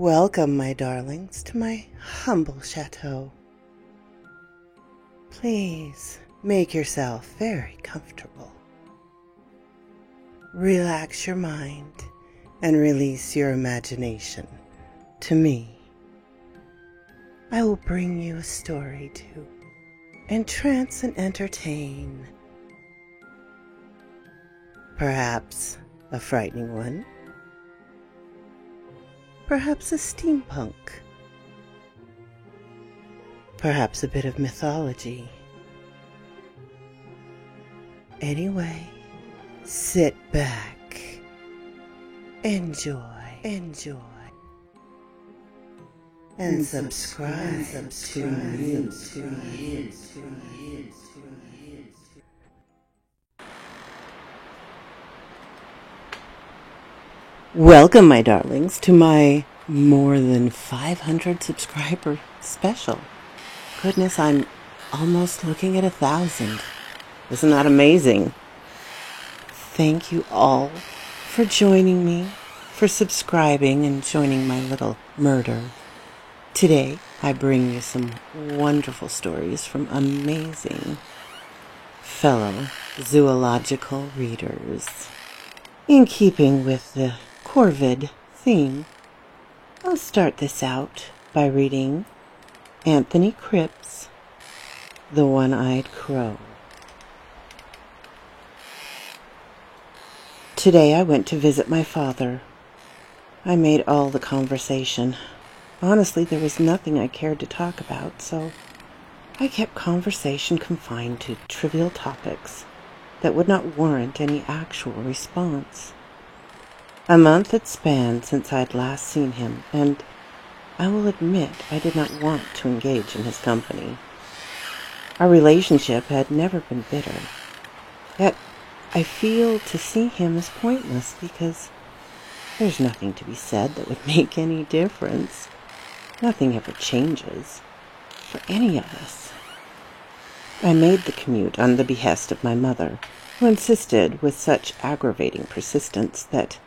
Welcome, my darlings, to my humble chateau. Please make yourself very comfortable. Relax your mind and release your imagination to me. I will bring you a story to entrance and entertain. Perhaps a frightening one. Perhaps a steampunk. Perhaps a bit of mythology. Anyway, sit back, enjoy, and subscribe to me. Welcome, my darlings, to my more than 500 subscriber special. Goodness, I'm almost looking at 1,000. Isn't that amazing? Thank you all for joining me, for subscribing and joining my little murder. Today, I bring you some wonderful stories from amazing fellow zoological readers. In keeping with the Corvid theme, I'll start this out by reading Anthony Cripps' The One-Eyed Crow. Today I went to visit my father. I made all the conversation. Honestly, there was nothing I cared to talk about, so I kept conversation confined to trivial topics that would not warrant any actual response. A month had spanned since I had last seen him, and I will admit I did not want to engage in his company. Our relationship had never been bitter, yet I feel to see him is pointless because there's nothing to be said that would make any difference. Nothing ever changes for any of us. I made the commute on the behest of my mother, who insisted with such aggravating persistence that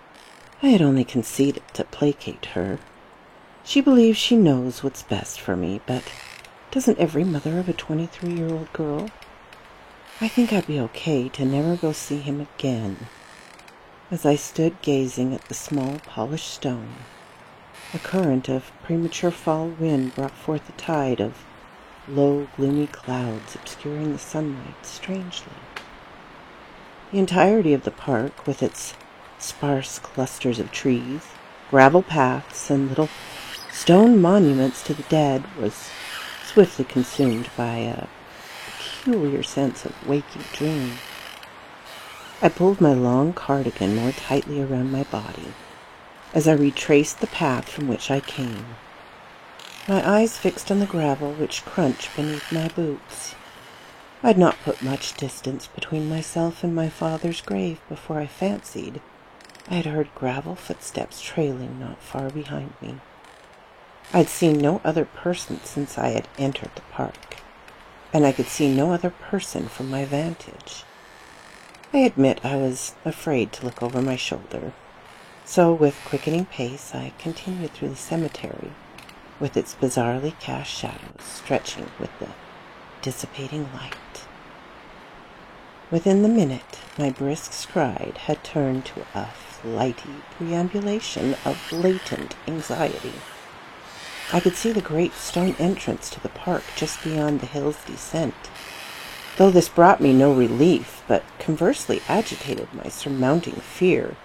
I had only conceded to placate her. She believes she knows what's best for me, but doesn't every mother of a 23-year-old girl? I think I'd be okay to never go see him again. As I stood gazing at the small polished stone, a current of premature fall wind brought forth a tide of low, gloomy clouds obscuring the sunlight strangely. The entirety of the park, with its sparse clusters of trees, gravel paths, and little stone monuments to the dead, was swiftly consumed by a peculiar sense of waking dream. I pulled my long cardigan more tightly around my body as I retraced the path from which I came, my eyes fixed on the gravel which crunched beneath my boots. I had not put much distance between myself and my father's grave before I fancied I had heard gravel footsteps trailing not far behind me. I had seen no other person since I had entered the park, and I could see no other person from my vantage. I admit I was afraid to look over my shoulder, so with quickening pace I continued through the cemetery, with its bizarrely cast shadows stretching with the dissipating light. Within the minute, my brisk stride had turned to a flighty preambulation of latent anxiety. I could see the great stone entrance to the park just beyond the hill's descent, though this brought me no relief, but conversely agitated my surmounting fear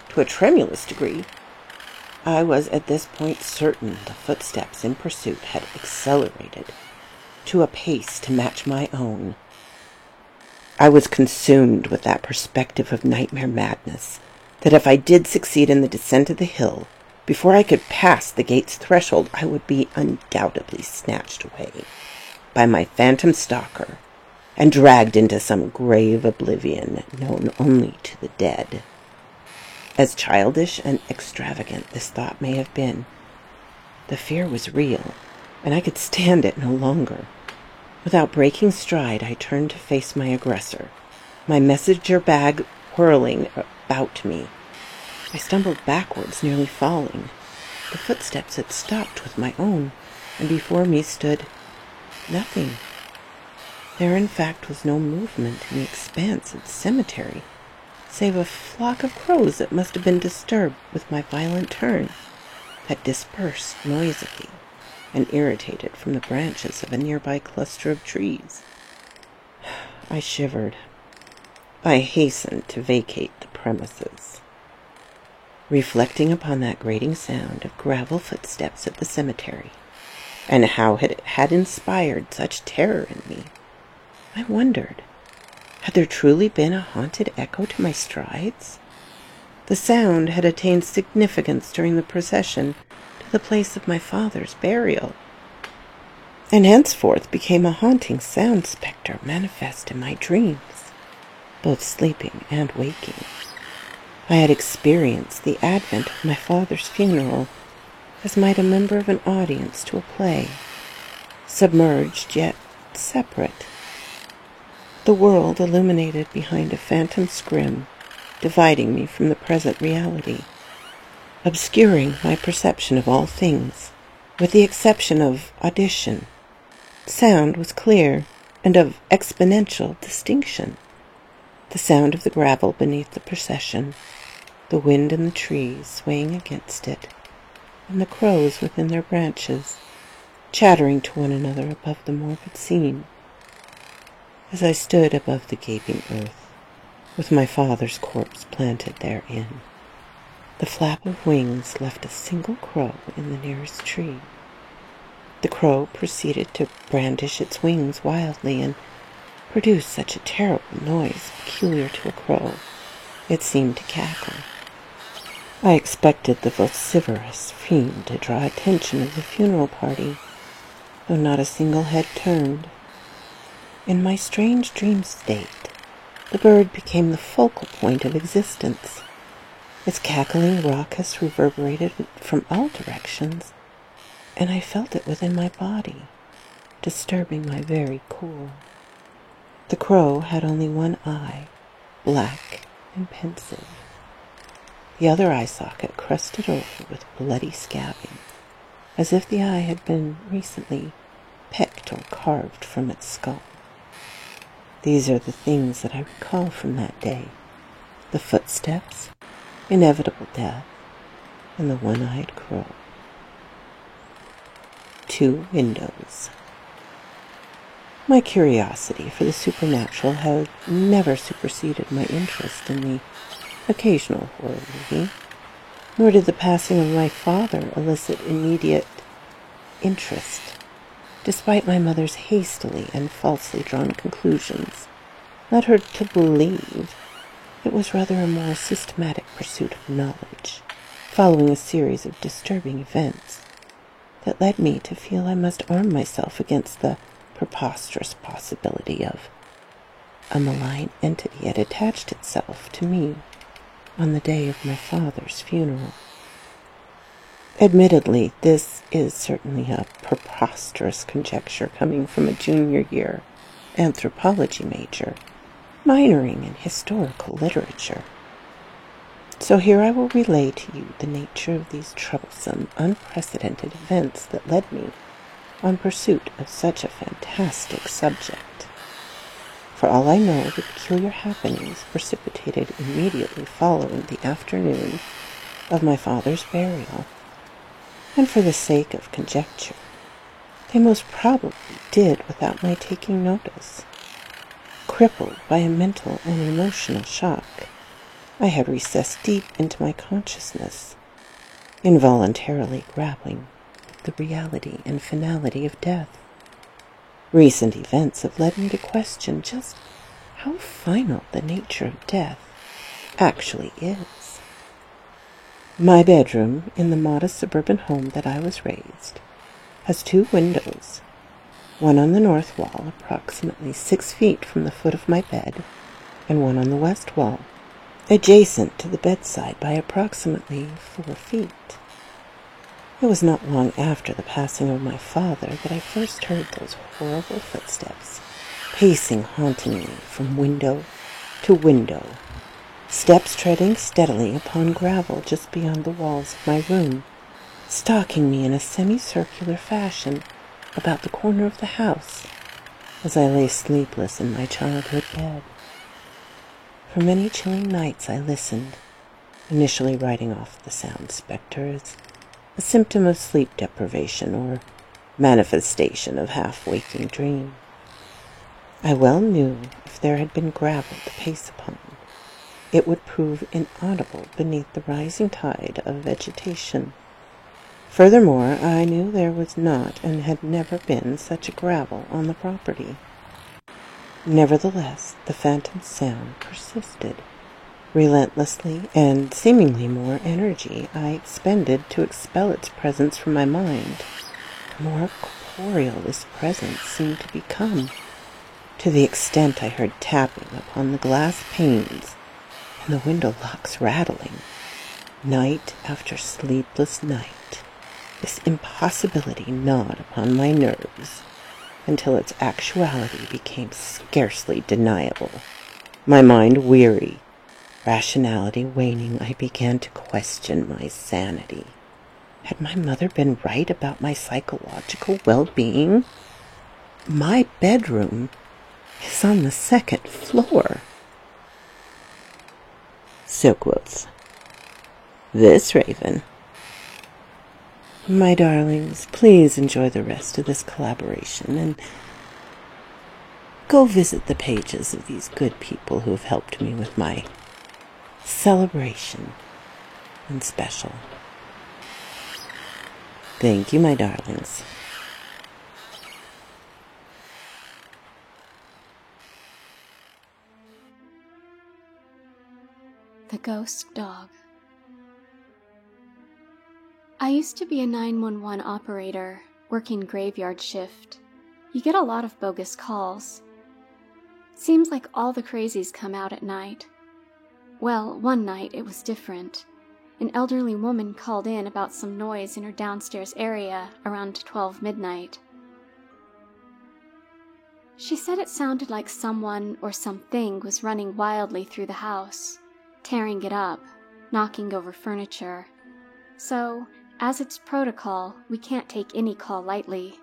to a tremulous degree. I was at this point certain the footsteps in pursuit had accelerated to a pace to match my own. I was consumed with that perspective of nightmare madness, that if I did succeed in the descent of the hill, before I could pass the gate's threshold, I would be undoubtedly snatched away by my phantom stalker and dragged into some grave oblivion known only to the dead. As childish and extravagant this thought may have been, the fear was real, and I could stand it no longer. Without breaking stride, I turned to face my aggressor, my messenger bag whirling about me. I stumbled backwards, nearly falling. the footsteps had stopped with my own, and before me stood nothing. There, in fact, was no movement in the expanse of the cemetery, save a flock of crows that must have been disturbed with my violent turn, that dispersed noisily and irritated from the branches of a nearby cluster of trees. I shivered. I hastened to vacate the premises. Reflecting upon that grating sound of gravel footsteps at the cemetery, and how it had inspired such terror in me, I wondered, had there truly been a haunted echo to my strides? The sound had attained significance during the procession to the place of my father's burial, and henceforth became a haunting sound spectre manifest in my dreams, both sleeping and waking. I had experienced the advent of my father's funeral as might a member of an audience to a play, submerged yet separate. The world illuminated behind a phantom scrim, dividing me from the present reality, obscuring my perception of all things, with the exception of audition. Sound was clear and of exponential distinction. The sound of the gravel beneath the procession, the wind in the trees swaying against it, and the crows within their branches, chattering to one another above the morbid scene. As I stood above the gaping earth, with my father's corpse planted therein, the flap of wings left a single crow in the nearest tree. The crow proceeded to brandish its wings wildly and produced such a terrible noise peculiar to a crow, it seemed to cackle. I expected the vociferous fiend to draw attention of the funeral party, though not a single head turned. In my strange dream state, the bird became the focal point of existence. Its cackling raucous reverberated from all directions, and I felt it within my body, disturbing my very core. The crow had only one eye, black and pensive. The other eye socket crusted over with bloody scabbing, as if the eye had been recently picked or carved from its skull. These are the things that I recall from that day: the footsteps, inevitable death, and the one-eyed crow. 2 windows. My curiosity for the supernatural had never superseded my interest in the occasional horror movie, nor did the passing of my father elicit immediate interest, despite my mother's hastily and falsely drawn conclusions. Led her to believe it was rather a more systematic pursuit of knowledge, following a series of disturbing events, that led me to feel I must arm myself against the preposterous possibility of a malign entity had attached itself to me on the day of my father's funeral. Admittedly, this is certainly a preposterous conjecture coming from a junior year anthropology major, minoring in historical literature. So here I will relay to you the nature of these troublesome, unprecedented events that led me on pursuit of such a fantastic subject. For all I know, the peculiar happenings precipitated immediately following the afternoon of my father's burial, and for the sake of conjecture, they most probably did without my taking notice. Crippled by a mental and emotional shock, I had recessed deep into my consciousness, involuntarily grappling with the reality and finality of death. Recent events have led me to question just how final the nature of death actually is. My bedroom in the modest suburban home that I was raised has 2 windows, one on the north wall approximately 6 feet from the foot of my bed, and one on the west wall, adjacent to the bedside by approximately 4 feet. It was not long after the passing of my father that I first heard those horrible footsteps, pacing hauntingly from window to window, steps treading steadily upon gravel just beyond the walls of my room, stalking me in a semicircular fashion about the corner of the house as I lay sleepless in my childhood bed. For many chilling nights I listened, initially writing off the sound spectre as a symptom of sleep deprivation or manifestation of half-waking dream. I well knew if there had been gravel to pace upon, it would prove inaudible beneath the rising tide of vegetation. Furthermore, I knew there was not and had never been such a gravel on the property. Nevertheless, the phantom sound persisted. Relentlessly and seemingly more energy I expended to expel its presence from my mind, the more corporeal this presence seemed to become, to the extent I heard tapping upon the glass panes and the window locks rattling. Night after sleepless night, this impossibility gnawed upon my nerves until its actuality became scarcely deniable. My mind weary, rationality waning, I began to question my sanity. Had my mother been right about my psychological well-being? My bedroom is on the 2nd floor. Silkwolf. This Raven. My darlings, please enjoy the rest of this collaboration and go visit the pages of these good people who have helped me with my celebration and special. Thank you, my darlings. The Ghost Dog. I used to be a 911 operator, working graveyard shift. You get a lot of bogus calls. Seems like all the crazies come out at night. Well, one night it was different. An elderly woman called in about some noise in her downstairs area around 12 midnight. She said it sounded like someone or something was running wildly through the house, tearing it up, knocking over furniture. So, as it's protocol, we can't take any call lightly.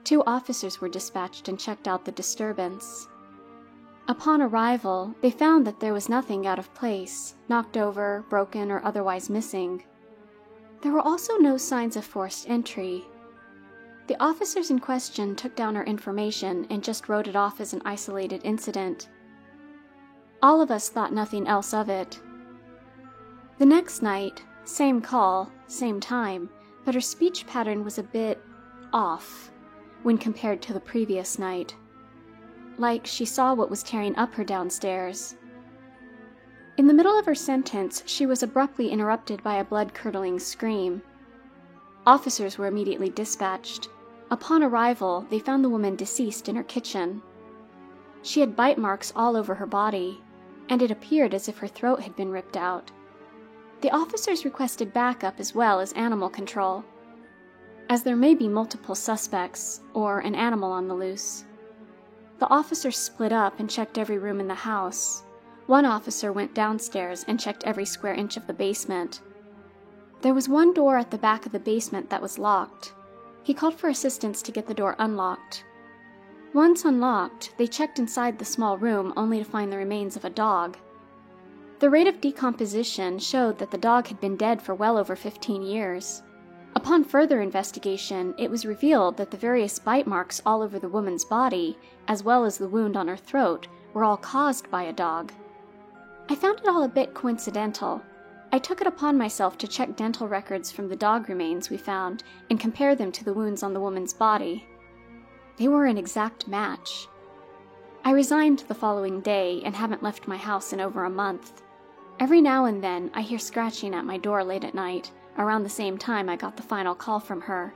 2 officers were dispatched and checked out the disturbance. Upon arrival, they found that there was nothing out of place, knocked over, broken, or otherwise missing. There were also no signs of forced entry. The officers in question took down our information and just wrote it off as an isolated incident. All of us thought nothing else of it. The next night, same call, same time, but her speech pattern was a bit off when compared to the previous night. Like she saw what was tearing up her downstairs. In the middle of her sentence, she was abruptly interrupted by a blood-curdling scream. Officers were immediately dispatched. Upon arrival, they found the woman deceased in her kitchen. She had bite marks all over her body, and it appeared as if her throat had been ripped out. The officers requested backup as well as animal control, as there may be multiple suspects or an animal on the loose. The officers split up and checked every room in the house. One officer went downstairs and checked every square inch of the basement. There was one door at the back of the basement that was locked. He called for assistance to get the door unlocked. Once unlocked, they checked inside the small room only to find the remains of a dog. The rate of decomposition showed that the dog had been dead for well over 15 years. Upon further investigation, it was revealed that the various bite marks all over the woman's body, as well as the wound on her throat, were all caused by a dog. I found it all a bit coincidental. I took it upon myself to check dental records from the dog remains we found and compare them to the wounds on the woman's body. They were an exact match. I resigned the following day and haven't left my house in over a month. Every now and then, I hear scratching at my door late at night, around the same time I got the final call from her.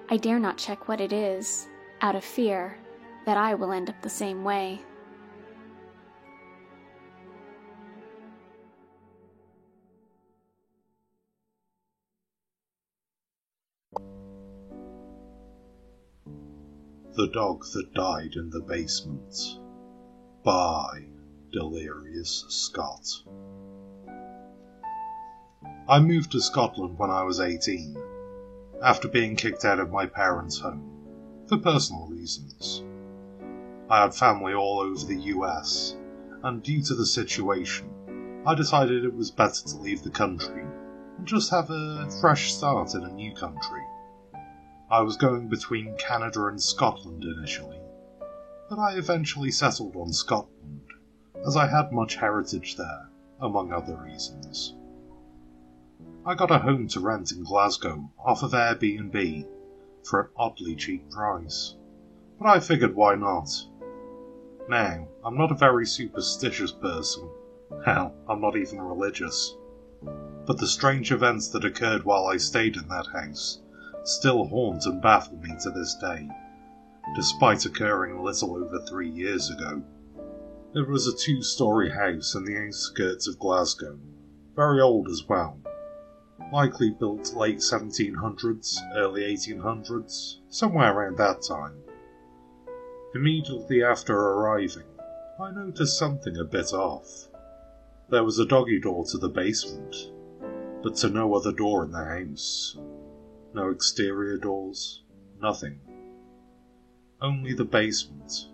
I dare not check what it is, out of fear that I will end up the same way. The Dog That Died in the Basement by Delirious Scott. I moved to Scotland when I was 18, after being kicked out of my parents' home, for personal reasons. I had family all over the US, and due to the situation, I decided it was better to leave the country and just have a fresh start in a new country. I was going between Canada and Scotland initially, but I eventually settled on Scotland, as I had much heritage there, among other reasons. I got a home to rent in Glasgow off of Airbnb for an oddly cheap price, but I figured why not. Now, I'm not a very superstitious person. Hell, I'm not even religious. But the strange events that occurred while I stayed in that house still haunt and baffle me to this day, despite occurring a little over 3 years ago. It was a 2-story house in the outskirts of Glasgow, very old as well, likely built late 1700s, early 1800s, somewhere around that time. Immediately after arriving, I noticed something a bit off. There was a doggy door to the basement, but to no other door in the house. No exterior doors, nothing. Only the basement.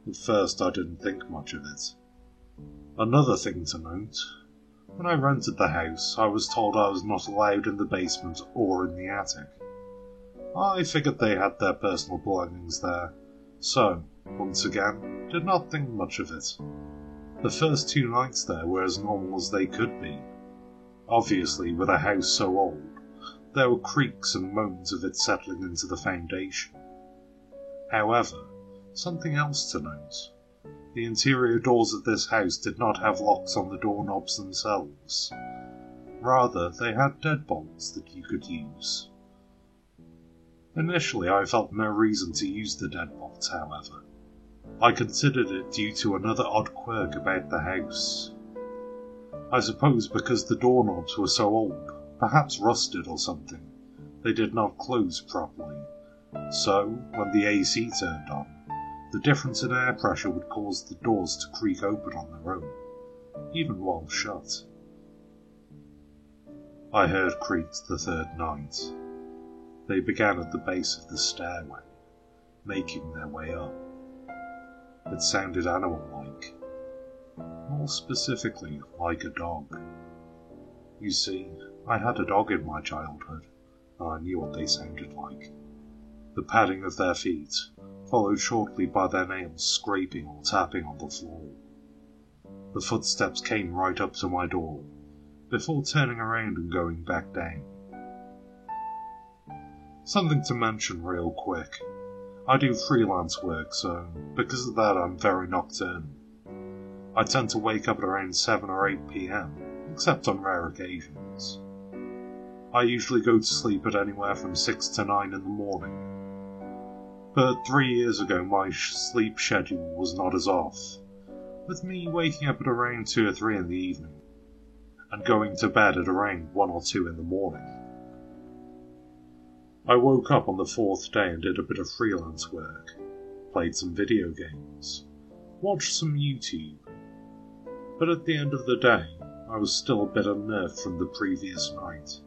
At first I didn't think much of it. Another thing to note, when I rented the house, I was told I was not allowed in the basement or in the attic. I figured they had their personal belongings there, so, once again, did not think much of it. The first 2 nights there were as normal as they could be. Obviously, with a house so old, there were creaks and moans of it settling into the foundation. However, something else to note. The interior doors of this house did not have locks on the doorknobs themselves. Rather, they had deadbolts that you could use. Initially, I felt no reason to use the deadbolts, however. I considered it due to another odd quirk about the house. I suppose because the doorknobs were so old, perhaps rusted or something, they did not close properly. So, when the AC turned on, the difference in air pressure would cause the doors to creak open on their own, even while shut. I heard creaks the 3rd night. They began at the base of the stairway, making their way up. It sounded animal-like, more specifically like a dog. You see, I had a dog in my childhood, and I knew what they sounded like. The padding of their feet, followed shortly by their nails scraping or tapping on the floor. The footsteps came right up to my door, before turning around and going back down. Something to mention real quick. I do freelance work, so because of that I'm very nocturnal. I tend to wake up at around 7 or 8 PM, except on rare occasions. I usually go to sleep at anywhere from 6 to 9 in the morning. But 3 years ago my sleep schedule was not as off, with me waking up at around 2 or 3 in the evening, and going to bed at around 1 or 2 in the morning. I woke up on the 4th day and did a bit of freelance work, played some video games, watched some YouTube, but at the end of the day, I was still a bit unnerved from the previous night,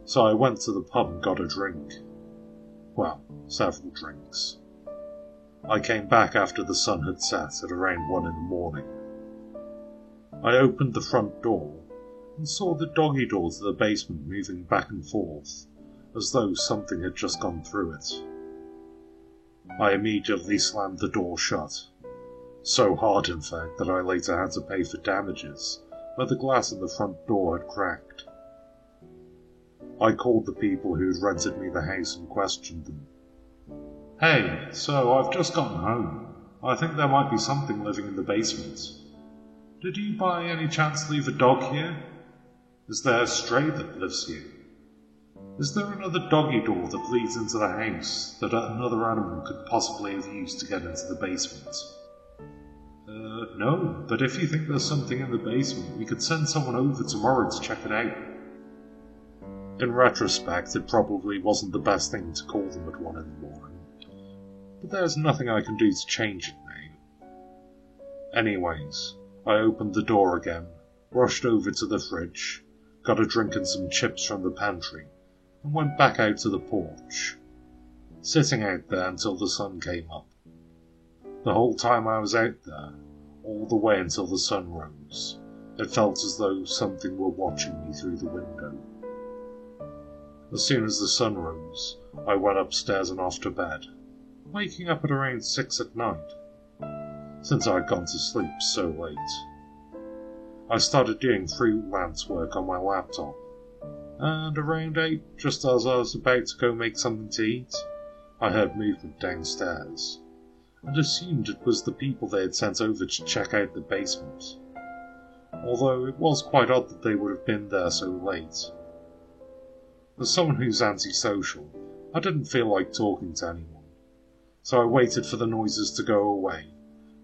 so I went to the pub and got a drink. Well, several drinks. I came back after the sun had set at around 1 in the morning. I opened the front door and saw the doggy door to the basement moving back and forth, as though something had just gone through it. I immediately slammed the door shut, so hard in fact that I later had to pay for damages where the glass in the front door had cracked. I called the people who had rented me the house and questioned them. "Hey, so I've just gotten home. I think there might be something living in the basement. Did you by any chance leave a dog here? Is there a stray that lives here? Is there another doggy door that leads into the house that another animal could possibly have used to get into the basement?" No, but if you think there's something in the basement, we could send someone over tomorrow to check it out." In retrospect, it probably wasn't the best thing to call them at 1 in the morning, but there's nothing I can do to change it now. Anyways, I opened the door again, rushed over to the fridge, got a drink and some chips from the pantry, and went back out to the porch, sitting out there until the sun came up. The whole time I was out there, all the way until the sun rose, it felt as though something were watching me through the window. As soon as the sun rose, I went upstairs and off to bed, waking up at around 6 at night, since I had gone to sleep so late. I started doing freelance work on my laptop, and around 8, just as I was about to go make something to eat, I heard movement downstairs, and assumed it was the people they had sent over to check out the basement, although it was quite odd that they would have been there so late. As someone who's antisocial, I didn't feel like talking to anyone, so I waited for the noises to go away,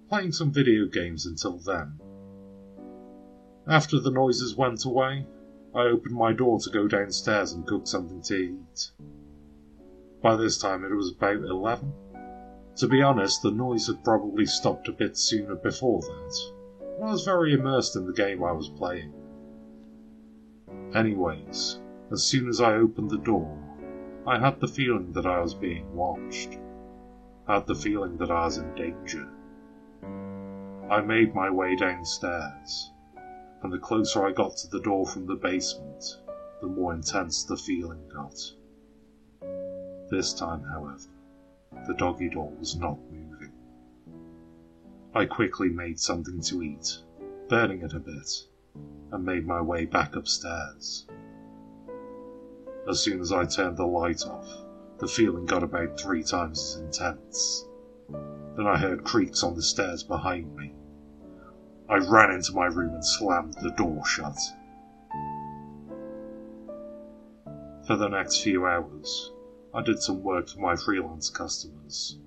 playing some video games until then. After the noises went away, I opened my door to go downstairs and cook something to eat. By this time it was about 11. To be honest, the noise had probably stopped a bit sooner before that, and I was very immersed in the game I was playing. Anyways, as soon as I opened the door, I had the feeling that I was being watched. I had the feeling that I was in danger. I made my way downstairs, and the closer I got to the door from the basement, the more intense the feeling got. This time, however, the doggy door was not moving. I quickly made something to eat, burning it a bit, and made my way back upstairs. As soon as I turned the light off, the feeling got about 3 times as intense. Then I heard creaks on the stairs behind me. I ran into my room and slammed the door shut. For the next few hours, I did some work for my freelance customers,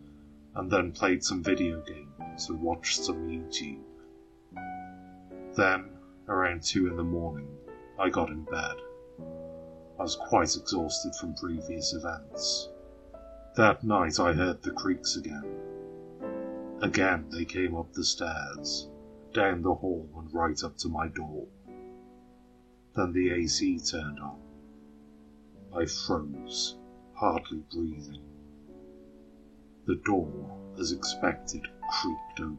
and then played some video games and watched some YouTube. Then, around 2 in the morning, I got in bed. I was quite exhausted from previous events. That night I heard the creaks again. Again they came up the stairs, down the hall and right up to my door. Then the AC turned on. I froze, hardly breathing. The door, as expected, creaked open.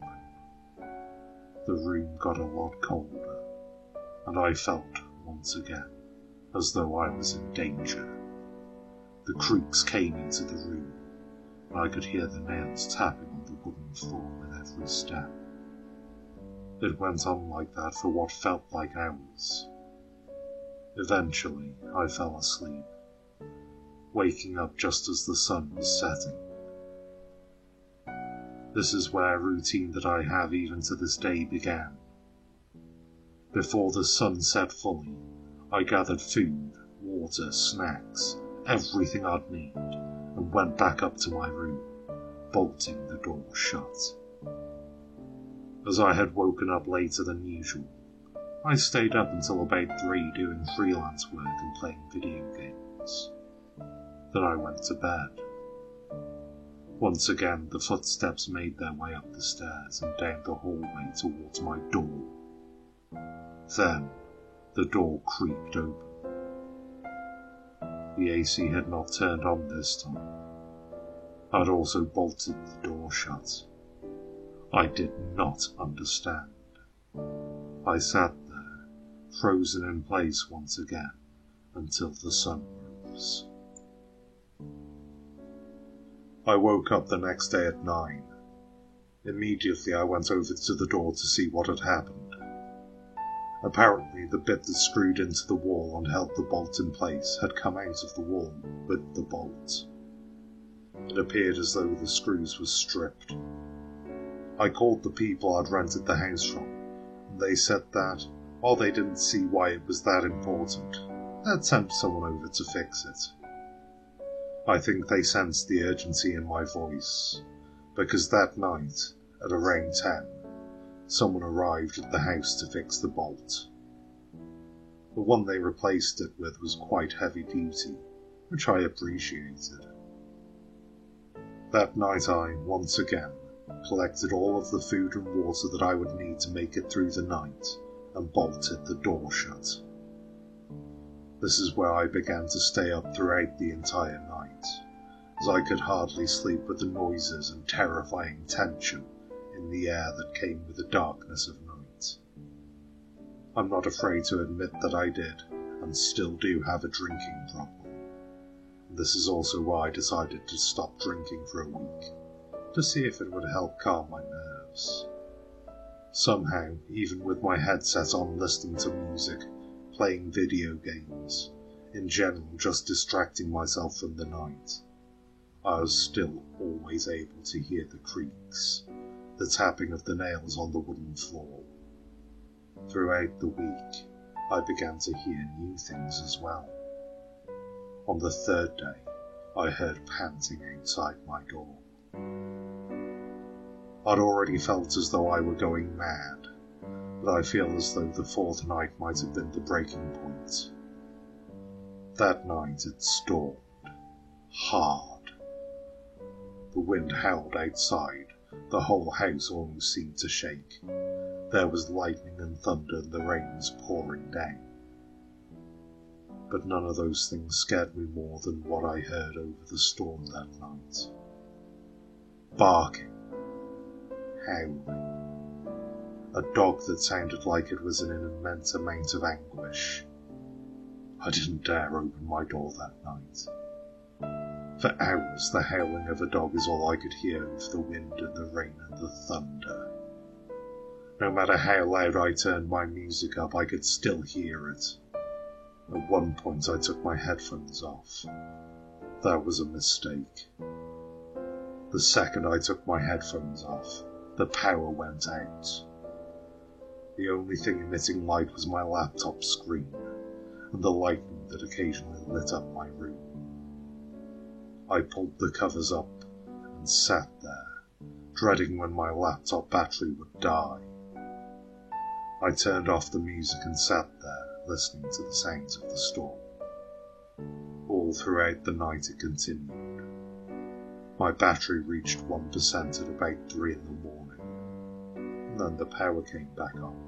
The room got a lot colder, and I felt, once again, as though I was in danger. The creaks came into the room, and I could hear the nails tapping on the wooden floor with every step. It went on like that for what felt like hours. Eventually, I fell asleep, waking up just as the sun was setting. This is where a routine that I have even to this day began. Before the sun set fully, I gathered food, water, snacks, everything I'd need, and went back up to my room, bolting the door shut. As I had woken up later than usual, I stayed up until about 3 doing freelance work and playing video games. Then I went to bed. Once again, the footsteps made their way up the stairs and down the hallway towards my door. Then, the door creaked open. The AC had not turned on this time. I'd also bolted the door shut. I did not understand. I sat there, frozen in place once again, until the sun rose. I woke up the next day at 9. Immediately I went over to the door to see what had happened. Apparently the bit that screwed into the wall and held the bolt in place had come out of the wall with the bolt. It appeared as though the screws were stripped. I called the people I'd rented the house from, and they said that, while they didn't see why it was that important, they'd send someone over to fix it. I think they sensed the urgency in my voice, because that night, at around 10, someone arrived at the house to fix the bolt. The one they replaced it with was quite heavy duty, which I appreciated. That night I, once again, collected all of the food and water that I would need to make it through the night, and bolted the door shut. This is where I began to stay up throughout the entire night, as I could hardly sleep with the noises and terrifying tension in the air that came with the darkness of night. I'm not afraid to admit that I did, and still do have a drinking problem. This is also why I decided to stop drinking for a week, to see if it would help calm my nerves. Somehow, even with my headset on listening to music, playing video games, in general just distracting myself from the night, I was still always able to hear the creaks, the tapping of the nails on the wooden floor. Throughout the week, I began to hear new things as well. On the third day, I heard panting outside my door. I'd already felt as though I were going mad, but I feel as though the fourth night might have been the breaking point. That night it stormed, hard. The wind howled outside, the whole house almost seemed to shake. There was lightning and thunder and the rain was pouring down. But none of those things scared me more than what I heard over the storm that night. Barking. Howling. A dog that sounded like it was in an immense amount of anguish. I didn't dare open my door that night. For hours the howling of a dog is all I could hear over the wind and the rain and the thunder. No matter how loud I turned my music up, I could still hear it. At one point I took my headphones off. That was a mistake. The second I took my headphones off, the power went out. The only thing emitting light was my laptop screen, and the lightning that occasionally lit up my room. I pulled the covers up and sat there, dreading when my laptop battery would die. I turned off the music and sat there, listening to the sounds of the storm. All throughout the night it continued. My battery reached 1% at about 3 in the morning, and then the power came back on.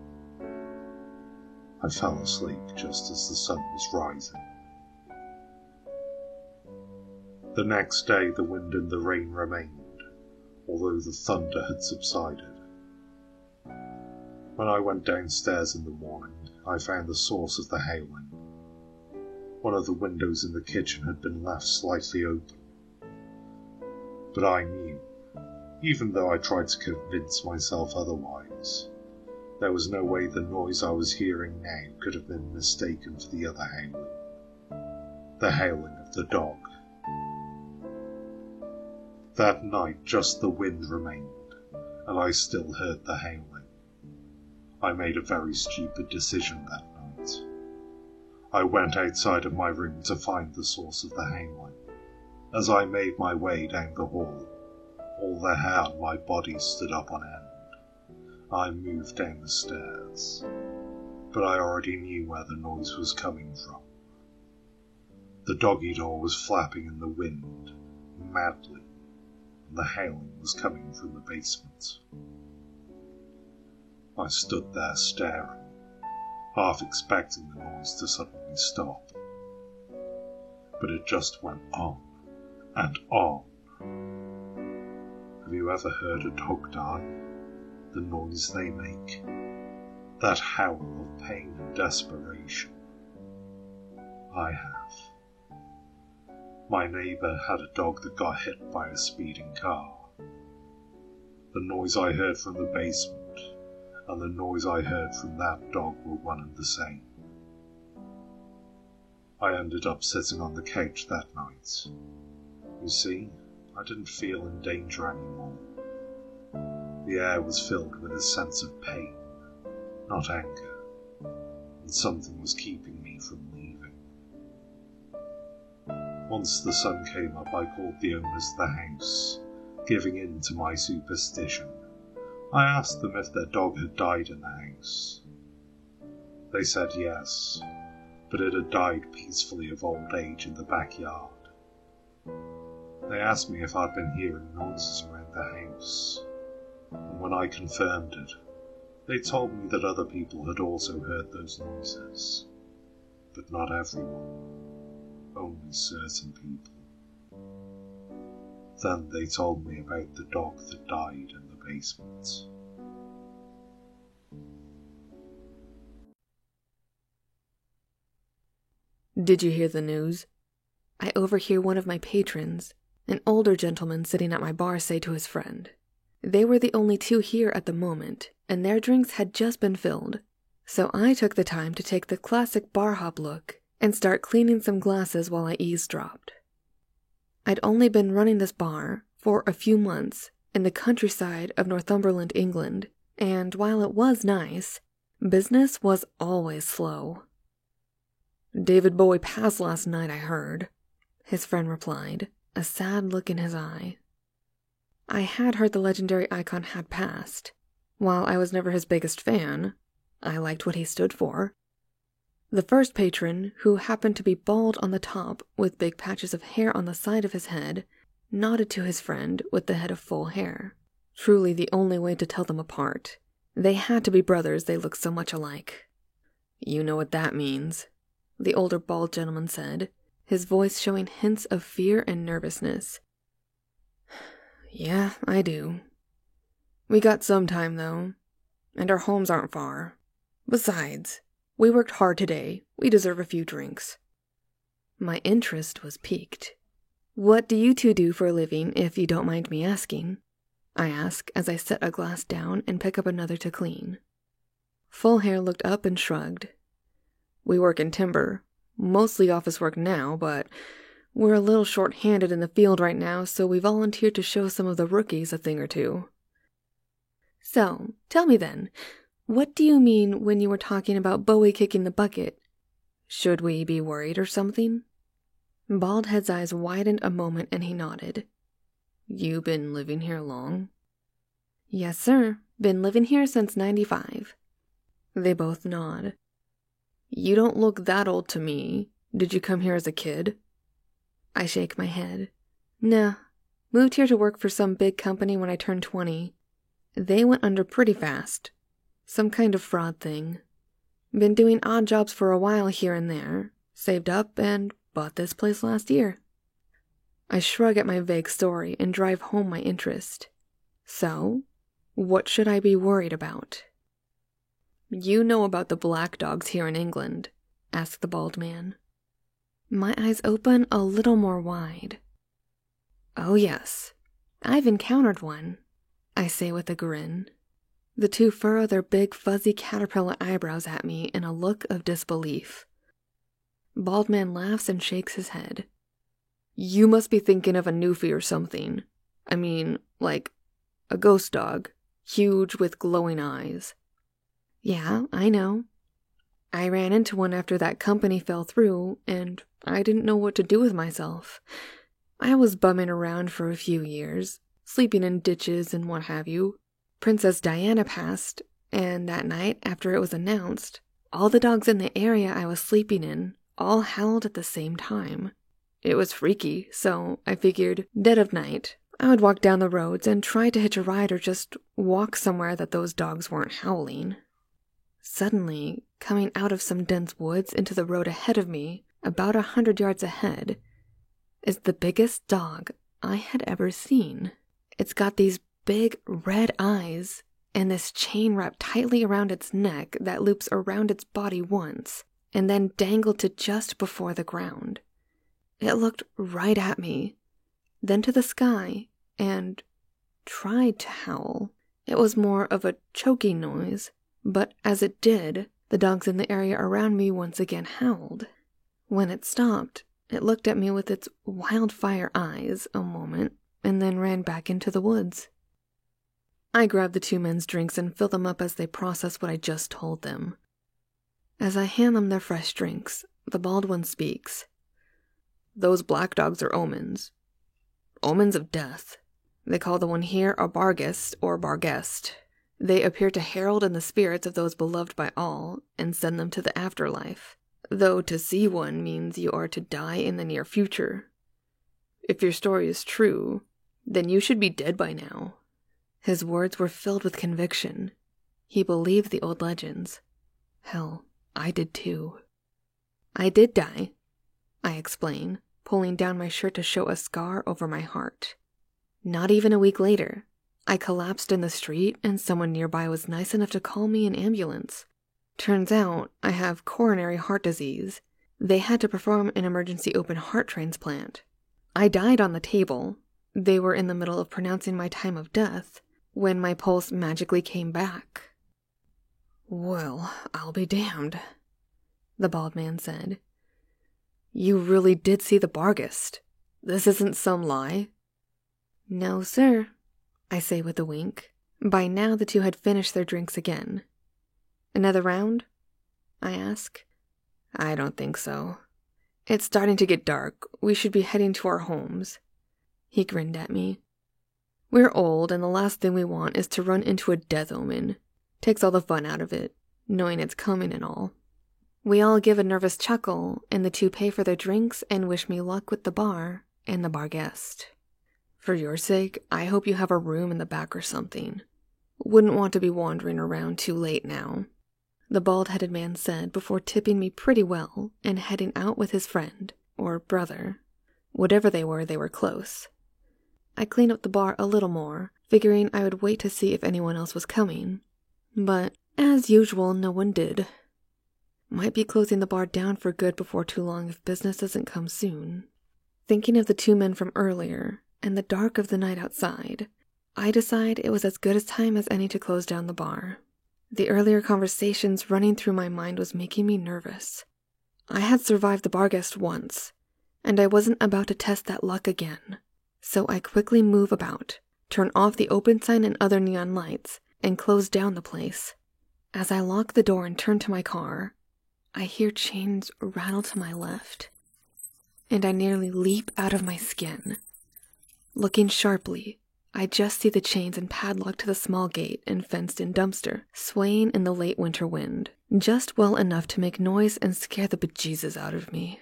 I fell asleep just as the sun was rising. The next day the wind and the rain remained, although the thunder had subsided. When I went downstairs in the morning, I found the source of the howling. One of the windows in the kitchen had been left slightly open. But I knew, even though I tried to convince myself otherwise, there was no way the noise I was hearing now could have been mistaken for the other howling. The howling of the dog. That night just the wind remained, and I still heard the howling. I made a very stupid decision that night. I went outside of my room to find the source of the howling. As I made my way down the hall, all the hair on my body stood up on end. I moved down the stairs, but I already knew where the noise was coming from. The doggy door was flapping in the wind, madly, and the howling was coming from the basement. I stood there staring, half expecting the noise to suddenly stop. But it just went on and on. Have you ever heard a dog die? The noise they make? That howl of pain and desperation? I have. My neighbour had a dog that got hit by a speeding car. The noise I heard from the basement and the noise I heard from that dog were one and the same. I ended up sitting on the couch that night. You see, I didn't feel in danger anymore. The air was filled with a sense of pain, not anger, and something was keeping me from leaving. Once the sun came up, I called the owners of the house, giving in to my superstition. I asked them if their dog had died in the house. They said yes, but it had died peacefully of old age in the backyard. They asked me if I'd been hearing noises around the house, and when I confirmed it, they told me that other people had also heard those noises. but not everyone. Only certain people. Then they told me about the dog that died in the basement. Did you hear the news? I overhear one of my patrons, an older gentleman sitting at my bar, say to his friend. They were the only two here at the moment, and their drinks had just been filled, so I took the time to take the classic bar hop look and start cleaning some glasses while I eavesdropped. I'd only been running this bar for a few months in the countryside of Northumberland, England, and while it was nice, business was always slow. "David Bowie passed last night, I heard," his friend replied, a sad look in his eye. I had heard the legendary icon had passed. While I was never his biggest fan, I liked what he stood for. The first patron, who happened to be bald on the top with big patches of hair on the side of his head, nodded to his friend with the head of full hair. Truly the only way to tell them apart. They had to be brothers, they looked so much alike. "You know what that means," the older bald gentleman said, his voice showing hints of fear and nervousness. "Yeah, I do. We got some time, though, and our homes aren't far. Besides, we worked hard today. We deserve a few drinks." My interest was piqued. "What do you two do for a living, if you don't mind me asking?" I ask as I set a glass down and pick up another to clean. Full Hair looked up and shrugged. "We work in timber. Mostly office work now, but we're a little short-handed in the field right now, so we volunteered to show some of the rookies a thing or two." "So, tell me then, what do you mean when you were talking about Bowie kicking the bucket? Should we be worried or something?" Baldhead's eyes widened a moment and he nodded. "You been living here long?" "Yes, sir. Been living here since '95. They both nod. "You don't look that old to me. Did you come here as a kid?" I shake my head. "Nah. Moved here to work for some big company when I turned 20. They went under pretty fast. Some kind of fraud thing. Been doing odd jobs for a while here and there. Saved up and bought this place last year." I shrug at my vague story and drive home my interest. "So, what should I be worried about?" "You know about the black dogs here in England?" asked the bald man. My eyes open a little more wide. "Oh yes, I've encountered one," I say with a grin. The two furrow their big fuzzy caterpillar eyebrows at me in a look of disbelief. Bald man laughs and shakes his head. "You must be thinking of a Newfie or something. I mean, like, a ghost dog, huge with glowing eyes." "Yeah, I know. I ran into one after that company fell through, and I didn't know what to do with myself. I was bumming around for a few years, sleeping in ditches and what have you. Princess Diana passed, and that night, after it was announced, all the dogs in the area I was sleeping in all howled at the same time. It was freaky, so I figured, dead of night, I would walk down the roads and try to hitch a ride or just walk somewhere that those dogs weren't howling. Suddenly, coming out of some dense woods into the road ahead of me, about 100 yards ahead, is the biggest dog I had ever seen. It's got these big red eyes and this chain wrapped tightly around its neck that loops around its body once and then dangled to just before the ground. It looked right at me, then to the sky, and tried to howl. It was more of a choking noise, but as it did, the dogs in the area around me once again howled. When it stopped, it looked at me with its wildfire eyes a moment, and then ran back into the woods. I grab the two men's drinks and fill them up as they process what I just told them. As I hand them their fresh drinks, the bald one speaks. "Those black dogs are omens. Omens of death. They call the one here a Barghest or Barghest. They appear to herald in the spirits of those beloved by all and send them to the afterlife, though to see one means you are to die in the near future. If your story is true, then you should be dead by now." His words were filled with conviction. He believed the old legends. Hell, I did too. I did die, I explain, pulling down my shirt to show a scar over my heart. Not even a week later, I collapsed in the street and someone nearby was nice enough to call me an ambulance. Turns out I have coronary heart disease. They had to perform an emergency open heart transplant. I died on the table. They were in the middle of pronouncing my time of death when my pulse magically came back. "Well, I'll be damned," the bald man said. "You really did see the Barghest. This isn't some lie." "No, sir," I say with a wink. By now the two had finished their drinks again. "Another round?" I ask. "I don't think so. It's starting to get dark. We should be heading to our homes." He grinned at me. "We're old, and the last thing we want is to run into a death omen. Takes all the fun out of it, knowing it's coming and all." We all give a nervous chuckle, and the two pay for their drinks and wish me luck with the bar and the Barghest. "For your sake, I hope you have a room in the back or something. Wouldn't want to be wandering around too late now," the bald-headed man said before tipping me pretty well and heading out with his friend, or brother. Whatever they were close. I cleaned up the bar a little more, figuring I would wait to see if anyone else was coming. But, as usual, no one did. Might be closing the bar down for good before too long if business doesn't come soon. Thinking of the two men from earlier, and the dark of the night outside, I decide it was as good a time as any to close down the bar. The earlier conversations running through my mind was making me nervous. I had survived the Barghest once, and I wasn't about to test that luck again. So I quickly move about, turn off the open sign and other neon lights, and close down the place. As I lock the door and turn to my car, I hear chains rattle to my left, and I nearly leap out of my skin. Looking sharply, I just see the chains and padlock to the small gate and fenced-in dumpster swaying in the late winter wind, just well enough to make noise and scare the bejesus out of me.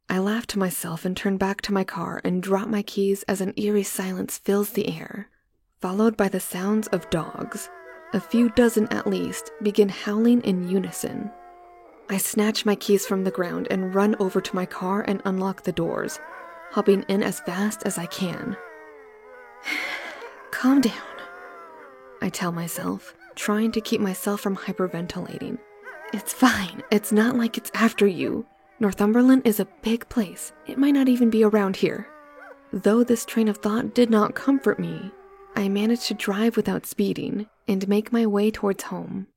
I laugh to myself and turn back to my car and drop my keys as an eerie silence fills the air, followed by the sounds of dogs. A few dozen at least begin howling in unison. I snatch my keys from the ground and run over to my car and unlock the doors, hopping in as fast as I can. "Calm down," I tell myself, trying to keep myself from hyperventilating. "It's fine. It's not like it's after you. Northumberland is a big place. It might not even be around here." Though this train of thought did not comfort me, I managed to drive without speeding and make my way towards home.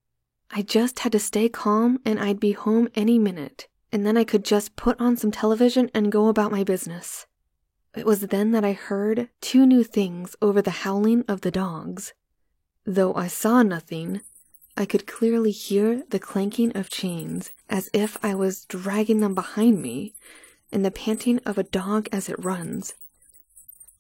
I just had to stay calm and I'd be home any minute, and then I could just put on some television and go about my business. It was then that I heard two new things over the howling of the dogs. Though I saw nothing, I could clearly hear the clanking of chains as if I was dragging them behind me, and the panting of a dog as it runs.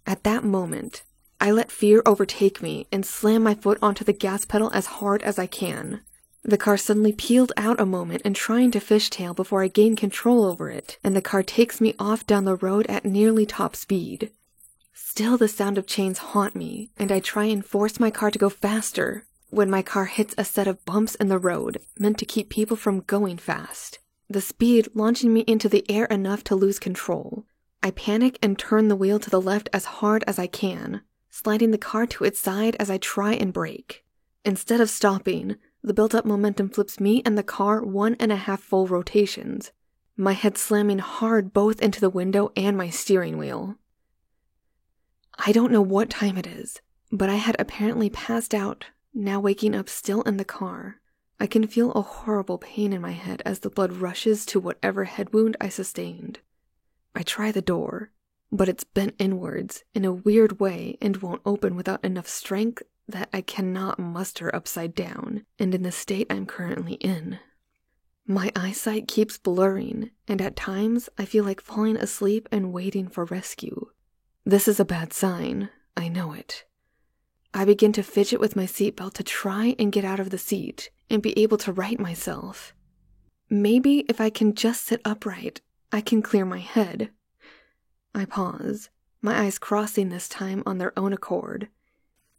At that moment, I let fear overtake me and slam my foot onto the gas pedal as hard as I can. The car suddenly peeled out a moment and trying to fishtail before I gain control over it, and the car takes me off down the road at nearly top speed. Still the sound of chains haunt me, and I try and force my car to go faster when my car hits a set of bumps in the road meant to keep people from going fast, the speed launching me into the air enough to lose control. I panic and turn the wheel to the left as hard as I can, sliding the car to its side as I try and brake. Instead of stopping, the built-up momentum flips me and the car 1.5 full rotations, my head slamming hard both into the window and my steering wheel. I don't know what time it is, but I had apparently passed out, now waking up still in the car. I can feel a horrible pain in my head as the blood rushes to whatever head wound I sustained. I try the door, but it's bent inwards in a weird way and won't open without enough strength that I cannot muster upside down, and in the state I'm currently in. My eyesight keeps blurring, and at times I feel like falling asleep and waiting for rescue. This is a bad sign, I know it. I begin to fidget with my seatbelt to try and get out of the seat and be able to right myself. Maybe if I can just sit upright, I can clear my head. I pause, my eyes crossing this time on their own accord,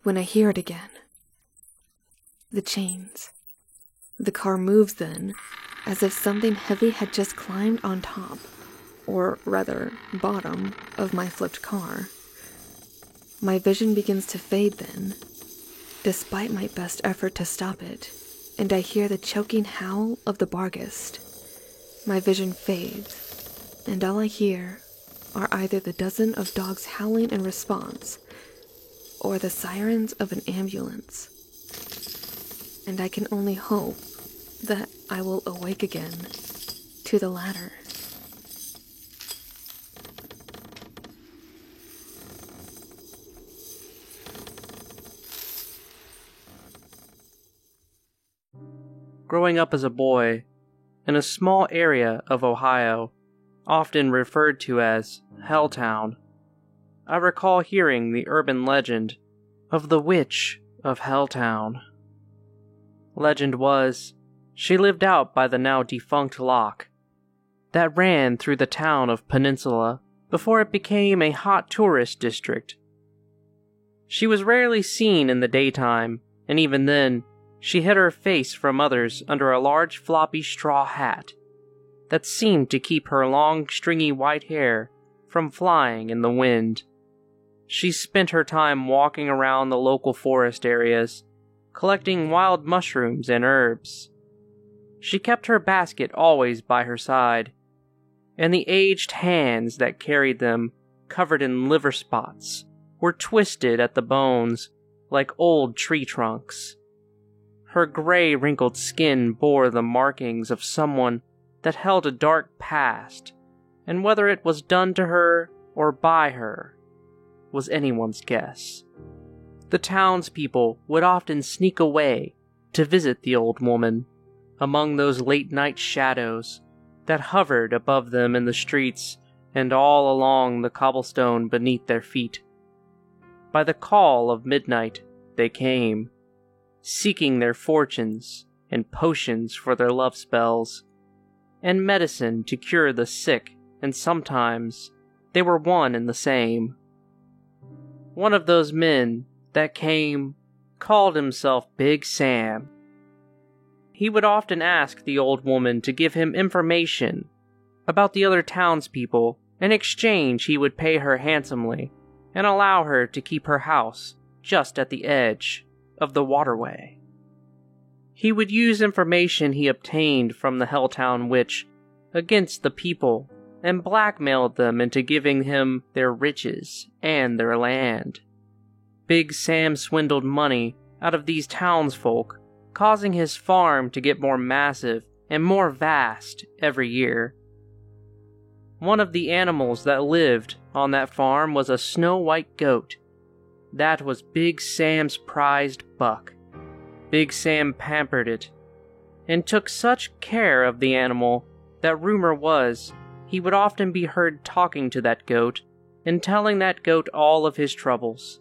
when I hear it again. The chains. The car moves then, as if something heavy had just climbed on top, or rather, bottom, of my flipped car. My vision begins to fade then, despite my best effort to stop it, and I hear the choking howl of the Barghest. My vision fades, and all I hear are either the dozen of dogs howling in response, or the sirens of an ambulance. And I can only hope that I will awake again to the latter. Growing up as a boy in a small area of Ohio, often referred to as Helltown, I recall hearing the urban legend of the Witch of Helltown. Legend was, she lived out by the now defunct loch that ran through the town of Peninsula before it became a hot tourist district. She was rarely seen in the daytime, and even then, she hid her face from others under a large floppy straw hat that seemed to keep her long, stringy white hair from flying in the wind. She spent her time walking around the local forest areas, collecting wild mushrooms and herbs. She kept her basket always by her side, and the aged hands that carried them, covered in liver spots, were twisted at the bones like old tree trunks. Her gray, wrinkled skin bore the markings of someone that held a dark past, and whether it was done to her or by her was anyone's guess. The townspeople would often sneak away to visit the old woman among those late-night shadows that hovered above them in the streets and all along the cobblestone beneath their feet. By the call of midnight they came, seeking their fortunes and potions for their love spells, and medicine to cure the sick, and sometimes they were one and the same. One of those men that came called himself Big Sam. He would often ask the old woman to give him information about the other townspeople. In exchange, he would pay her handsomely and allow her to keep her house just at the edge of the waterway. He would use information he obtained from the Helltown Witch against the people and blackmailed them into giving him their riches and their land. Big Sam swindled money out of these townsfolk, causing his farm to get more massive and more vast every year. One of the animals that lived on that farm was a snow-white goat. That was Big Sam's prized buck. Big Sam pampered it, and took such care of the animal that rumor was he would often be heard talking to that goat and telling that goat all of his troubles.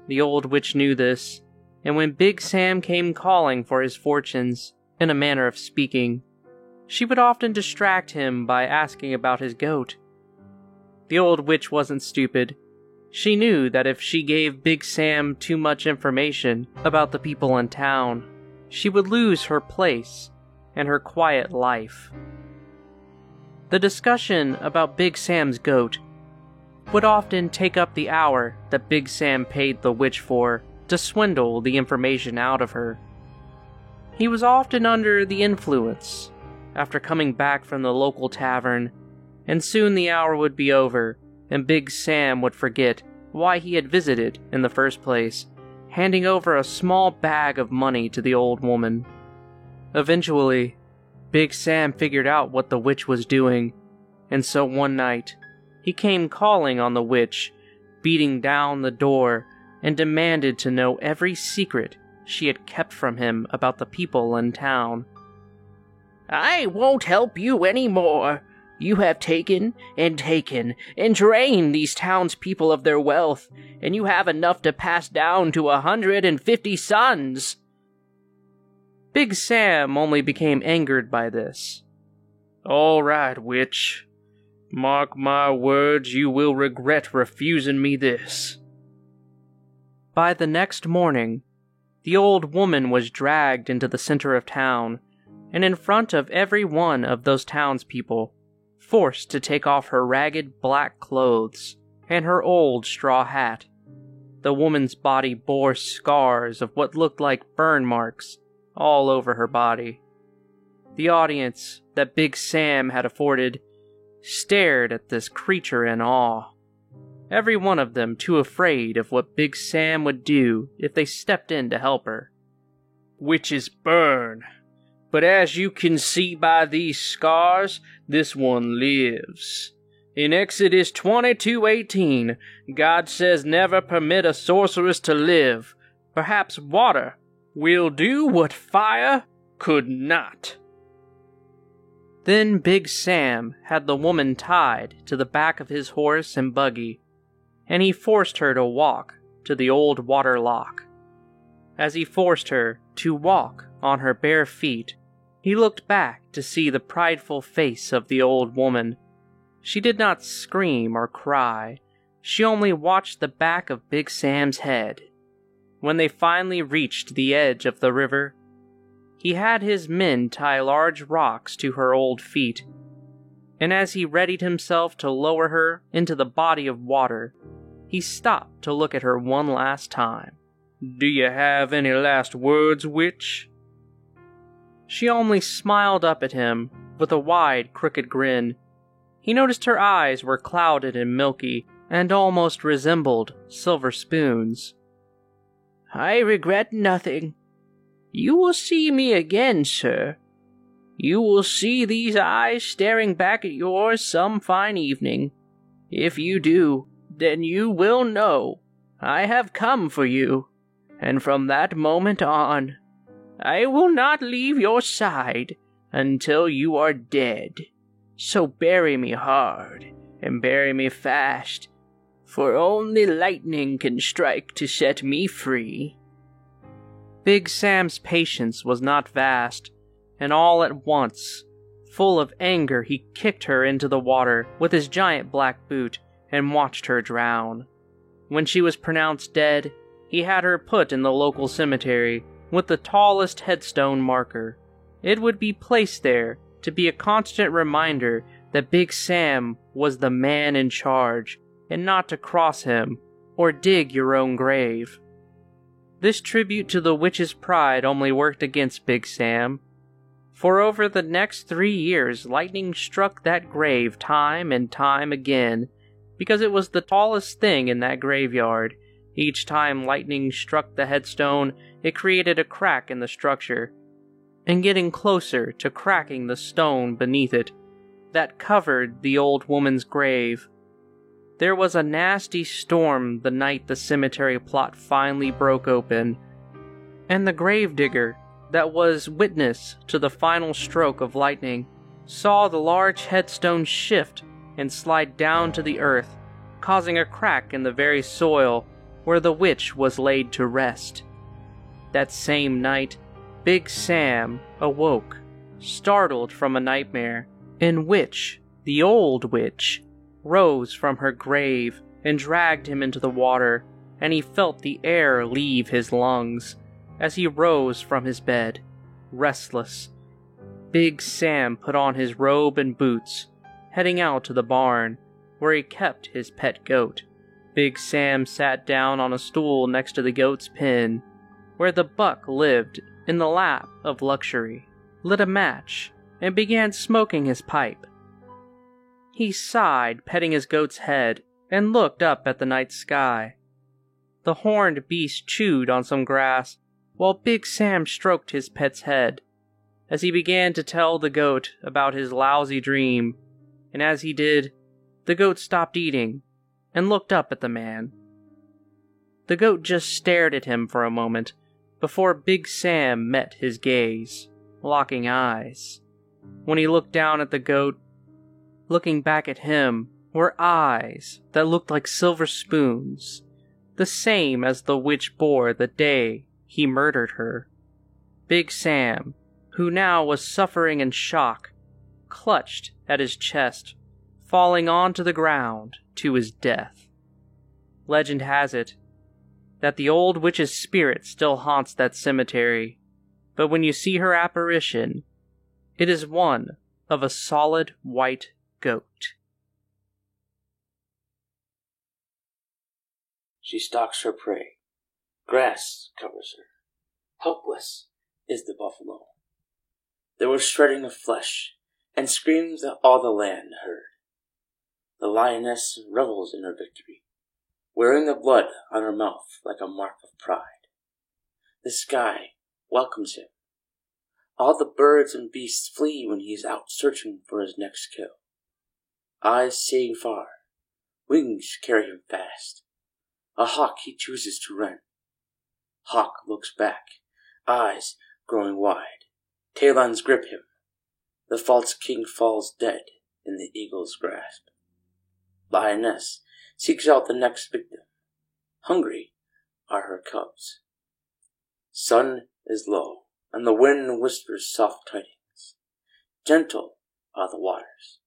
The old witch knew this, and when Big Sam came calling for his fortunes, in a manner of speaking, she would often distract him by asking about his goat. The old witch wasn't stupid. She knew that if she gave Big Sam too much information about the people in town, she would lose her place and her quiet life. The discussion about Big Sam's goat would often take up the hour that Big Sam paid the witch for to swindle the information out of her. He was often under the influence after coming back from the local tavern, and soon the hour would be over, and Big Sam would forget why he had visited in the first place, handing over a small bag of money to the old woman. Eventually, Big Sam figured out what the witch was doing, and so one night, he came calling on the witch, beating down the door, and demanded to know every secret she had kept from him about the people in town. "I won't help you any more. You have taken and drained these townspeople of their wealth, and you have enough to pass down to 150 sons." Big Sam only became angered by this. "All right, witch. Mark my words, you will regret refusing me this." By the next morning, the old woman was dragged into the center of town and in front of every one of those townspeople, forced to take off her ragged black clothes and her old straw hat. The woman's body bore scars of what looked like burn marks all over her body. The audience that Big Sam had afforded stared at this creature in awe, every one of them too afraid of what Big Sam would do if they stepped in to help her. "Witches burn, but as you can see by these scars, this one lives. In Exodus 22:18, God says never permit a sorceress to live. Perhaps water will do what fire could not." Then Big Sam had the woman tied to the back of his horse and buggy, and he forced her to walk to the old water lock. As he forced her to walk on her bare feet, he looked back to see the prideful face of the old woman. She did not scream or cry. She only watched the back of Big Sam's head. When they finally reached the edge of the river, he had his men tie large rocks to her old feet, and as he readied himself to lower her into the body of water, he stopped to look at her one last time. "Do you have any last words, witch?" She only smiled up at him with a wide, crooked grin. He noticed her eyes were clouded and milky, and almost resembled silver spoons. "I regret nothing. You will see me again, sir. You will see these eyes staring back at yours some fine evening. If you do, then you will know I have come for you, and from that moment on, I will not leave your side until you are dead. So bury me hard, and bury me fast, for only lightning can strike to set me free." Big Sam's patience was not vast, and all at once, full of anger, he kicked her into the water with his giant black boot and watched her drown. When she was pronounced dead, he had her put in the local cemetery with the tallest headstone marker. It would be placed there to be a constant reminder that Big Sam was the man in charge, and not to cross him or dig your own grave. This tribute to the witch's pride only worked against Big Sam. For over the next 3 years, lightning struck that grave time and time again, because it was the tallest thing in that graveyard. Each time lightning struck the headstone, it created a crack in the structure, and getting closer to cracking the stone beneath it that covered the old woman's grave. There was a nasty storm the night the cemetery plot finally broke open, and the gravedigger that was witness to the final stroke of lightning saw the large headstone shift and slide down to the earth, causing a crack in the very soil where the witch was laid to rest. That same night, Big Sam awoke, startled from a nightmare, in which the old witch rose from her grave and dragged him into the water, and he felt the air leave his lungs as he rose from his bed, restless. Big Sam put on his robe and boots, heading out to the barn, where he kept his pet goat. Big Sam sat down on a stool next to the goat's pen, where the buck lived in the lap of luxury, lit a match, and began smoking his pipe. He sighed, petting his goat's head, and looked up at the night sky. The horned beast chewed on some grass, while Big Sam stroked his pet's head, as he began to tell the goat about his lousy dream, and as he did, the goat stopped eating and looked up at the man. The goat just stared at him for a moment before Big Sam met his gaze, locking eyes. When he looked down at the goat, looking back at him were eyes that looked like silver spoons, the same as the witch bore the day he murdered her. Big Sam, who now was suffering in shock, clutched at his chest, falling onto the ground to his death. Legend has it that the old witch's spirit still haunts that cemetery, but when you see her apparition, It is one of a solid white goat. She stalks her prey. Grass covers her. Helpless is the buffalo. There was shredding of flesh, and screams that all the land heard. The lioness revels in her victory, wearing the blood on her mouth like a mark of pride. The sky welcomes him. All the birds and beasts flee when he is out searching for his next kill. Eyes seeing far, wings carry him fast. A hawk he chooses to rend. Hawk looks back, eyes growing wide. Talons grip him. The false king falls dead in the eagle's grasp. Lioness seeks out the next victim. Hungry are her cubs. Sun is low, and the wind whispers soft tidings. Gentle are the waters.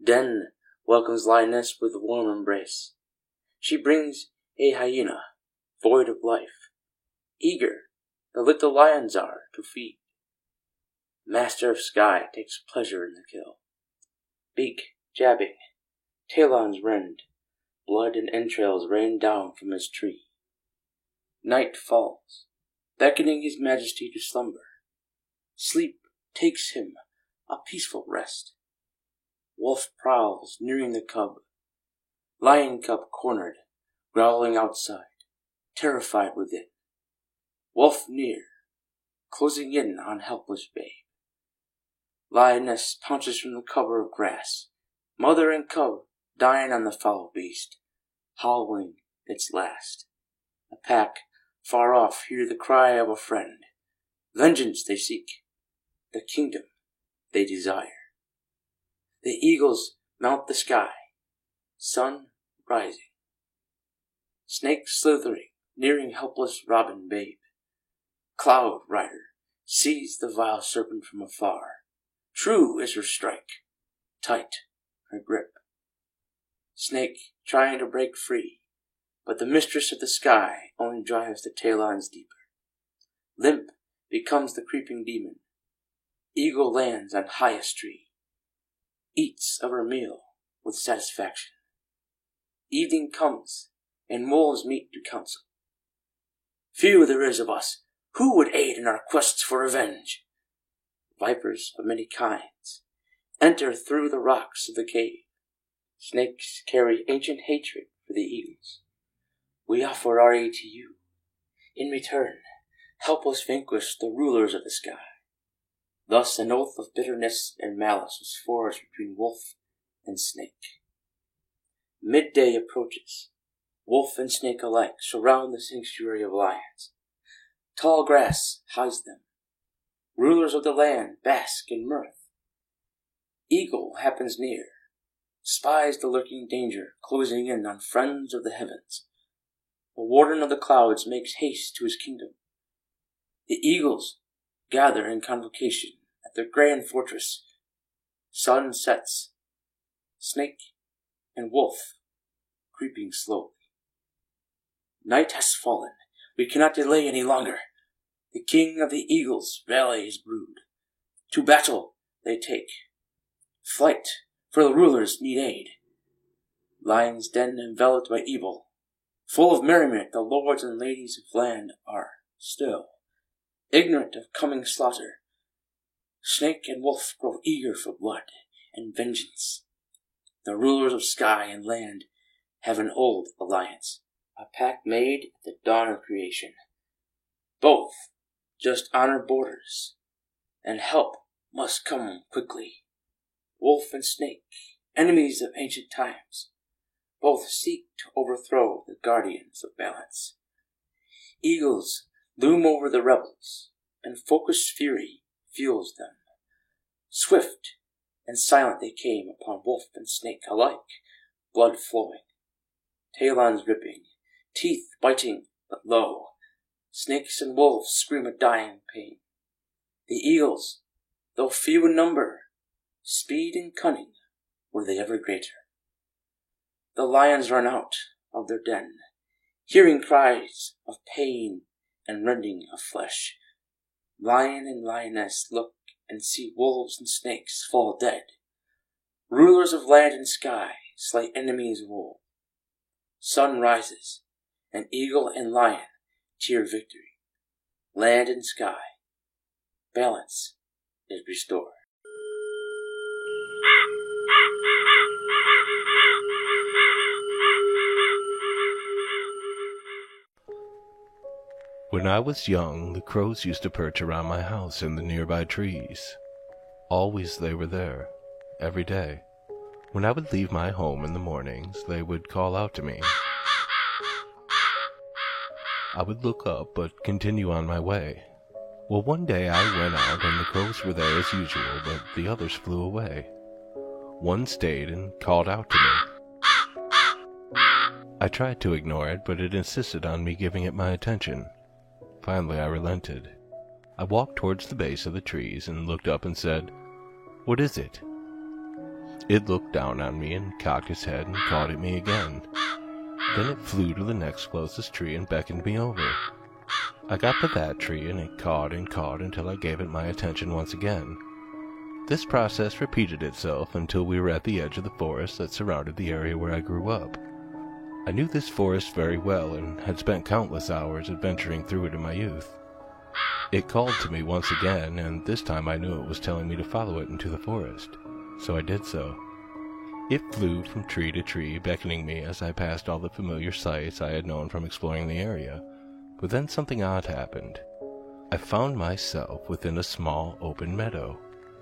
Den welcomes lioness with a warm embrace. She brings a hyena, void of life, eager the little lions are to feed. Master of Sky takes pleasure in the kill. Beak jabbing, talons rend, blood and entrails rain down from his tree. Night falls, beckoning his majesty to slumber. Sleep takes him a peaceful rest. Wolf prowls, nearing the cub. Lion cub cornered, growling outside, terrified within. Wolf near, closing in on helpless babe. Lioness pounces from the cover of grass. Mother and cub dying on the foul beast, howling its last. The pack far off hear the cry of a friend. Vengeance they seek, the kingdom they desire. The eagles mount the sky, sun rising. Snake slithering, nearing helpless robin babe. Cloud rider sees the vile serpent from afar. True is her strike, tight her grip. Snake trying to break free, but the mistress of the sky only drives the talons deeper. Limp becomes the creeping demon. Eagle lands on highest tree, eats of her meal with satisfaction. Evening comes, and wolves meet to counsel. Few there is of us who would aid in our quests for revenge. Vipers of many kinds enter through the rocks of the cave. Snakes carry ancient hatred for the eagles. We offer our aid to you. In return, help us vanquish the rulers of the sky. Thus an oath of bitterness and malice was forged between wolf and snake. Midday approaches. Wolf and snake alike surround the sanctuary of lions. Tall grass hides them. Rulers of the land bask in mirth. Eagle happens near, spies the lurking danger closing in on friends of the heavens. The warden of the clouds makes haste to his kingdom. The eagles gather in convocation at their grand fortress. Sun sets. Snake and wolf creeping slowly. Night has fallen. We cannot delay any longer. The king of the eagles rally his brood. To battle they take. Flight, for the rulers need aid. Lion's den enveloped by evil. Full of merriment the lords and ladies of land are still, ignorant of coming slaughter. Snake and wolf grow eager for blood and vengeance. The rulers of sky and land have an old alliance, a pact made at the dawn of creation. Both just honor borders, and help must come quickly. Wolf and snake, enemies of ancient times, both seek to overthrow the guardians of balance. Eagles loom over the rebels, and focused fury fuels them. Swift and silent they came upon wolf and snake alike, blood flowing, talons ripping, teeth biting but low. Snakes and wolves scream a dying pain. The eagles, though few in number, speed and cunning were they ever greater. The lions run out of their den, hearing cries of pain and rending of flesh. Lion and lioness look and see wolves and snakes fall dead. Rulers of land and sky slay enemies of old. Sun rises, and eagle and lion cheer victory. Land and sky, balance is restored. When I was young, the crows used to perch around my house in the nearby trees. Always they were there, every day. When I would leave my home in the mornings, they would call out to me. I would look up, but continue on my way. Well, one day I went out, and the crows were there as usual, but the others flew away. One stayed and called out to me. I tried to ignore it, but it insisted on me giving it my attention. Finally, I relented. I walked towards the base of the trees and looked up and said, "What is it?" It looked down on me and cocked its head and called at me again. Then it flew to the next closest tree and beckoned me over. I got to that tree and it cawed and cawed until I gave it my attention once again. This process repeated itself until we were at the edge of the forest that surrounded the area where I grew up. I knew this forest very well and had spent countless hours adventuring through it in my youth. It called to me once again, and this time I knew it was telling me to follow it into the forest, so I did so. It flew from tree to tree, beckoning me as I passed all the familiar sights I had known from exploring the area, but then something odd happened. I found myself within a small open meadow.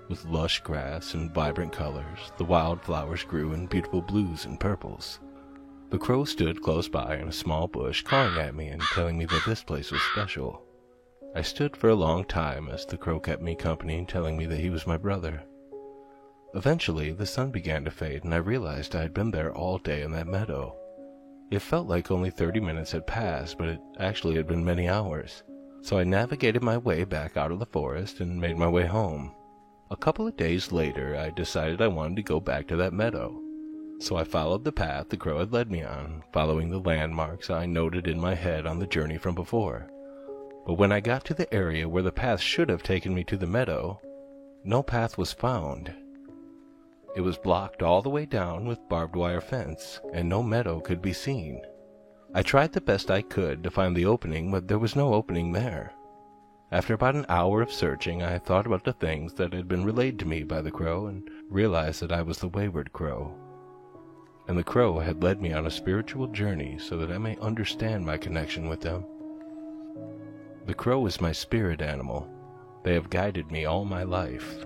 With lush grass and vibrant colors, the wildflowers grew in beautiful blues and purples. The crow stood close by in a small bush, calling at me and telling me that this place was special. I stood for a long time as the crow kept me company, telling me that he was my brother. Eventually, the sun began to fade, and I realized I had been there all day in that meadow. It felt like only 30 minutes had passed, but it actually had been many hours. So I navigated my way back out of the forest and made my way home. A couple of days later, I decided I wanted to go back to that meadow. So I followed the path the crow had led me on, following the landmarks I noted in my head on the journey from before. But when I got to the area where the path should have taken me to the meadow, no path was found. It was blocked all the way down with barbed wire fence, and no meadow could be seen. I tried the best I could to find the opening, but there was no opening there. After about an hour of searching, I thought about the things that had been relayed to me by the crow and realized that I was the wayward crow. And the crow had led me on a spiritual journey so that I may understand my connection with them. The crow is my spirit animal. They have guided me all my life.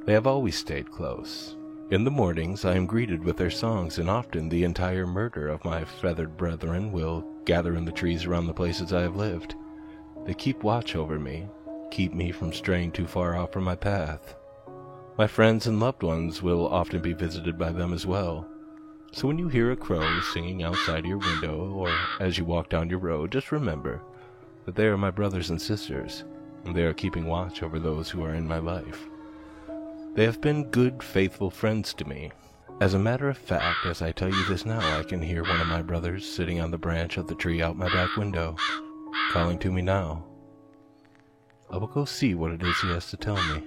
They have always stayed close. In the mornings I am greeted with their songs, and often the entire murder of my feathered brethren will gather in the trees around the places I have lived. They keep watch over me, keep me from straying too far off from my path. My friends and loved ones will often be visited by them as well. So when you hear a crow singing outside your window or as you walk down your road, just remember that they are my brothers and sisters, and they are keeping watch over those who are in my life. They have been good, faithful friends to me. As a matter of fact, as I tell you this now, I can hear one of my brothers sitting on the branch of the tree out my back window, calling to me now. I will go see what it is he has to tell me.